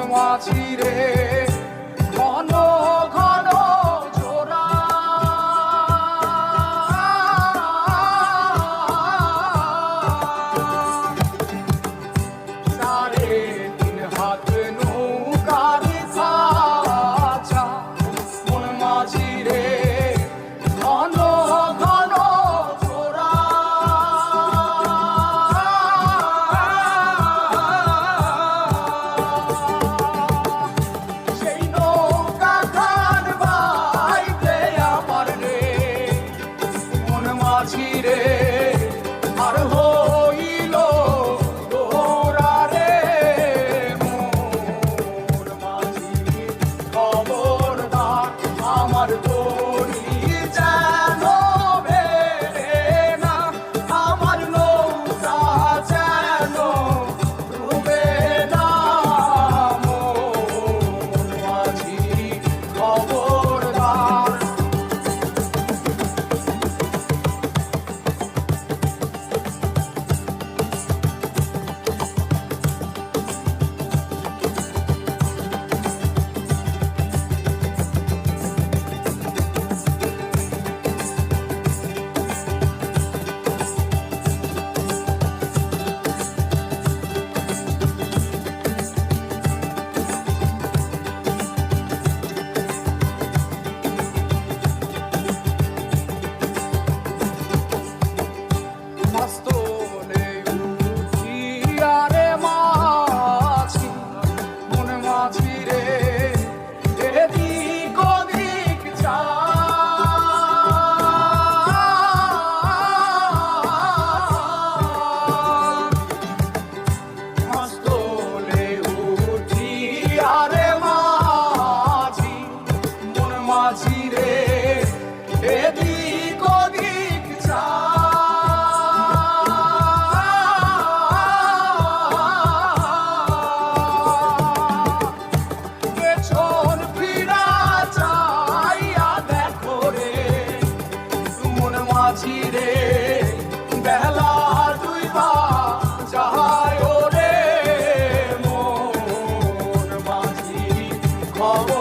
মাঝিরে ঘন ঘন জোড়া সাড়ে তিন হাত নৌকার খাঁচা মন মাঝিরে ঘন ঘন জোড়া মাঝিরে আর হইল তোরা রে মোর মাঝি খবরদার আমার তোরি যেন বেরে না আমার নৌকা যেন ডুবে না মোর মাঝি খবরদার। মাঝিরে এদিক ওদিক চা পেছন ফিরা চাইয়া দেখো রে মন মাঝিরে বেলা দুইবা যায় রে মন মাঝি খবর